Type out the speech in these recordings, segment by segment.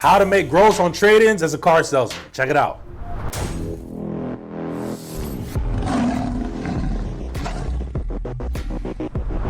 How to make gross on trade-ins as a car salesman. Check it out.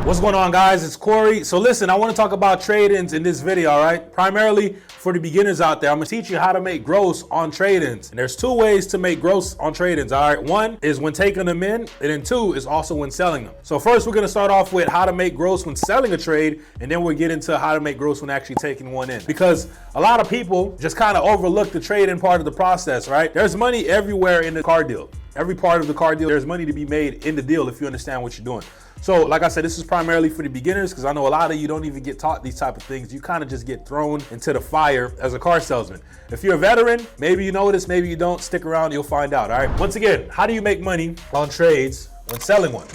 What's going on, guys? It's Corey. So listen, I want to talk about trade-ins in this video, all right? Primarily for the beginners out there, I'm gonna teach you how to make gross on trade-ins. And there's two ways to make gross on trade-ins, all right? One is when taking them in, and then two is also when selling them. So first, we're gonna start off with how to make gross when selling a trade, and then we'll get into how to make gross when actually taking one in. Because a lot of people just kind of overlook the trade-in part of the process, right? There's money everywhere in the car deal. Every part of the car deal, there's money to be made in the deal if you understand what you're doing. So like I said, this is primarily for the beginners because I know a lot of you don't even get taught these type of things. You kind of just get thrown into the fire as a car salesman. If you're a veteran, maybe you know this, maybe you don't. Stick around, you'll find out, all right? Once again, how do you make money on trades when selling one?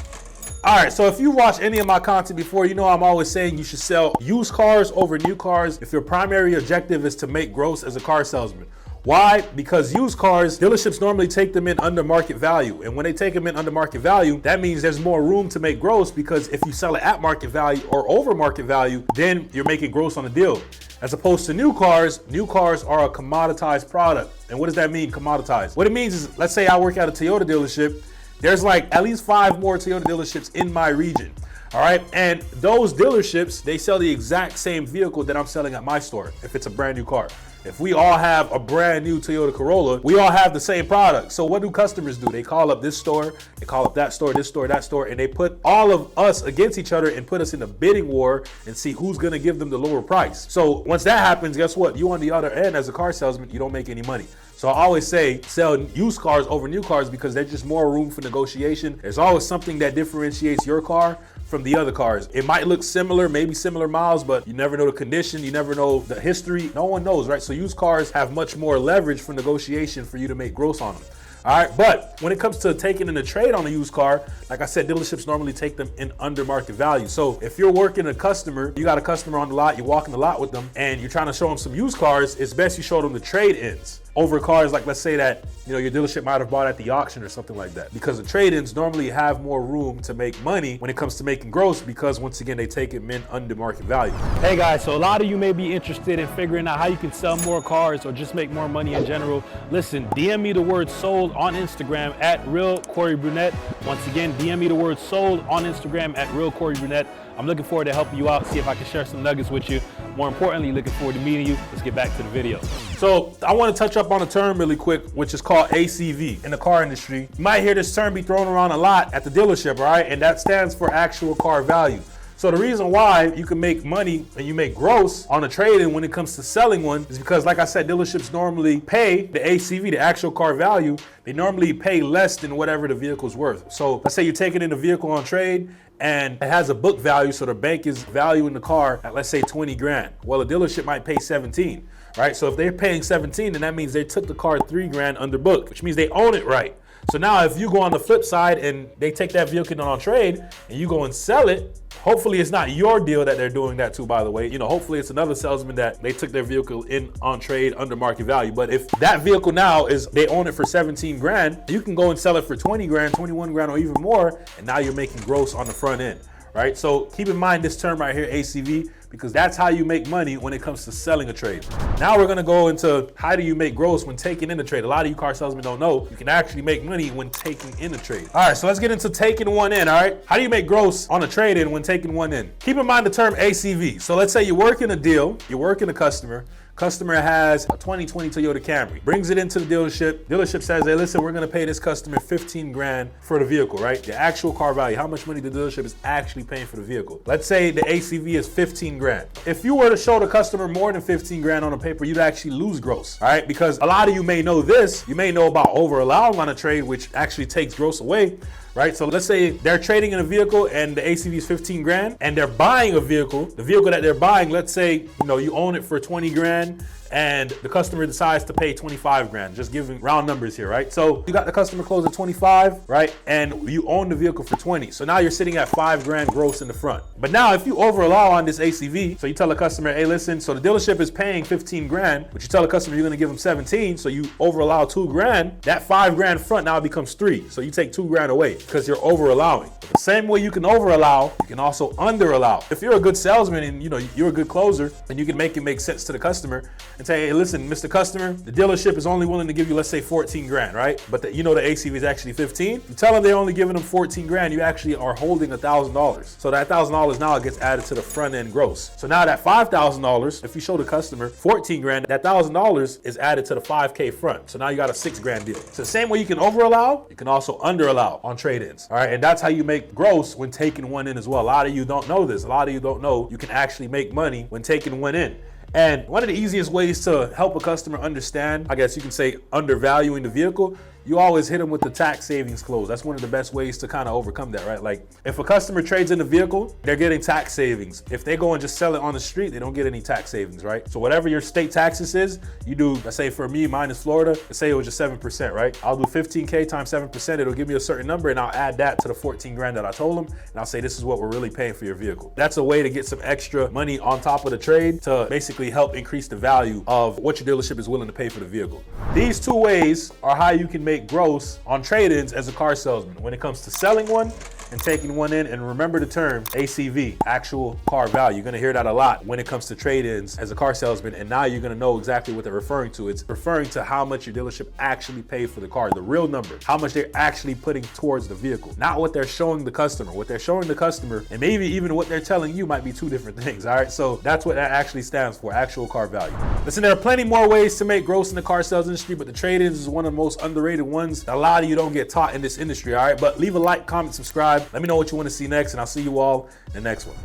All right, so if you watch any of my content before, you know I'm always saying you should sell used cars over new cars if your primary objective is to make gross as a car salesman. Why? Because used cars, dealerships normally take them in under market value. And when they take them in under market value, that means there's more room to make gross because if you sell it at market value or over market value, then you're making gross on the deal. As opposed to new cars are a commoditized product. And what does that mean, commoditized? What it means is, let's say I work at a Toyota dealership. There's like at least 5 more Toyota dealerships in my region. All right, and those dealerships, they sell the exact same vehicle that I'm selling at my store if it's a brand new car. If we all have a brand new Toyota Corolla, we all have the same product. So what do customers do? They call up this store, they call up that store, this store, that store, and they put all of us against each other and put us in a bidding war and see who's gonna give them the lower price. So once that happens, guess what? You on the other end as a car salesman, you don't make any money. So I always say sell used cars over new cars because there's just more room for negotiation. There's always something that differentiates your car from the other cars. It might look similar, maybe similar miles, but you never know the condition, you never know the history. No one knows, right? So used cars have much more leverage for negotiation for you to make gross on them. All right, but when it comes to taking in a trade on a used car, like I said, dealerships normally take them in under market value. So if you're working a customer, you got a customer on the lot, you're walking the lot with them, and you're trying to show them some used cars, it's best you show them the trade-ins over cars like, let's say that, you know, your dealership might have bought at the auction or something like that. Because the trade-ins normally have more room to make money when it comes to making gross because once again, they take it in under market value. Hey guys, so a lot of you may be interested in figuring out how you can sell more cars or just make more money in general. Listen, DM me the word sold on Instagram at @RealCoreyBrunette. Once again, DM me the word sold on Instagram at @RealCoreyBrunette. I'm looking forward to helping you out, see if I can share some nuggets with you. More importantly, looking forward to meeting you. Let's get back to the video. So I want to touch up on a term really quick, which is called ACV in the car industry. You might hear this term be thrown around a lot at the dealership, all right? And that stands for actual car value. So the reason why you can make money and you make gross on a trade-in when it comes to selling one is because, like I said, dealerships normally pay the ACV, the actual car value. They normally pay less than whatever the vehicle's worth. So let's say you're taking in a vehicle on trade and it has a book value, so the bank is valuing the car at, let's say, 20 grand. Well, a dealership might pay 17, right? So if they're paying 17, then that means they took the car 3 grand under book, which means they own it, right? So now if you go on the flip side and they take that vehicle on trade and you go and sell it, hopefully it's not your deal that they're doing that to, by the way. You know, hopefully it's another salesman that they took their vehicle in on trade under market value. But if that vehicle now is, they own it for 17 grand, you can go and sell it for 20 grand, 21 grand, or even more. And now you're making gross on the front end, right? So keep in mind this term right here, ACV, because that's how you make money when it comes to selling a trade. Now we're gonna go into how do you make gross when taking in a trade. A lot of you car salesmen don't know you can actually make money when taking in a trade. All right, so let's get into taking one in, all right? How do you make gross on a trade-in when taking one in? Keep in mind the term ACV. So let's say you're working a deal, you're working a customer has a 2020 Toyota Camry, brings it into the dealership says, hey, listen, we're gonna pay this customer 15 grand for the vehicle, right? The actual car value, how much money the dealership is actually paying for the vehicle. Let's say the ACV is 15 grand. If you were to show the customer more than 15 grand on a paper, you'd actually lose gross, all right? Because a lot of you may know this, you may know about over allowing on a trade, which actually takes gross away, right? So let's say they're trading in a vehicle and the ACV is 15 grand and they're buying a vehicle. The vehicle that they're buying, let's say, you know, you own it for 20 grand and the customer decides to pay 25 grand, just giving round numbers here, right? So you got the customer close at 25, right? And you own the vehicle for 20. So now you're sitting at 5 grand gross in the front. But now if you over allow on this ACV, so you tell the customer, hey, listen, so the dealership is paying 15 grand, but you tell the customer you're gonna give them 17, so you over allow 2 grand, that 5 grand front now becomes 3. So you take 2 grand away because you're over allowing. The same way you can over allow, you can also under allow. If you're a good salesman and you know you're a good closer and you can make it make sense to the customer, and and say, hey, listen, Mr. Customer, the dealership is only willing to give you, let's say 14 grand, right? But the ACV is actually 15. You tell them they're only giving them 14 grand, you actually are holding $1,000. So that $1,000 now gets added to the front end gross. So now that $5,000, if you show the customer 14 grand, that $1,000 is added to the 5K front. So now you got a 6 grand deal. So the same way you can over allow, you can also under allow on trade-ins. All right, and that's how you make gross when taking one in as well. A lot of you don't know this. A lot of you don't know you can actually make money when taking one in. And one of the easiest ways to help a customer understand, I guess you can say, undervaluing the vehicle, you always hit them with the tax savings clause. That's one of the best ways to kind of overcome that, right? Like if a customer trades in a vehicle, they're getting tax savings. If they go and just sell it on the street, they don't get any tax savings, right? So whatever your state taxes is, you do, let's say for me, mine is Florida, let's say it was just 7%, right? I'll do 15K times 7%, it'll give me a certain number and I'll add that to the 14 grand that I told them. And I'll say, this is what we're really paying for your vehicle. That's a way to get some extra money on top of the trade to basically help increase the value of what your dealership is willing to pay for the vehicle. These two ways are how you can make gross on trade-ins as a car salesman when it comes to selling one and taking one in. And remember the term ACV, actual car value. You're gonna hear that a lot when it comes to trade-ins as a car salesman, and now you're gonna know exactly what they're referring to. It's referring to how much your dealership actually paid for the car, the real number, how much they're actually putting towards the vehicle, not what they're showing the customer. What they're showing the customer and maybe even what they're telling you might be two different things, all right? So that's what that actually stands for, actual car value. Listen, there are plenty more ways to make gross in the car sales industry, but the trade-ins is one of the most underrated ones that a lot of you don't get taught in this industry, all right? But leave a like, comment, subscribe. Let me know what you want to see next, and I'll see you all in the next one.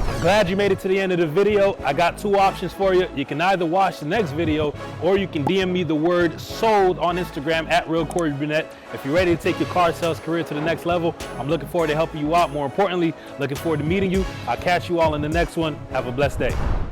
I'm glad you made it to the end of the video. I got two options for you. You can either watch the next video or you can DM me the word sold on Instagram at Real Corey Brunette. If you're ready to take your car sales career to the next level, I'm looking forward to helping you out. More importantly, looking forward to meeting you. I'll catch you all in the next one. Have a blessed day.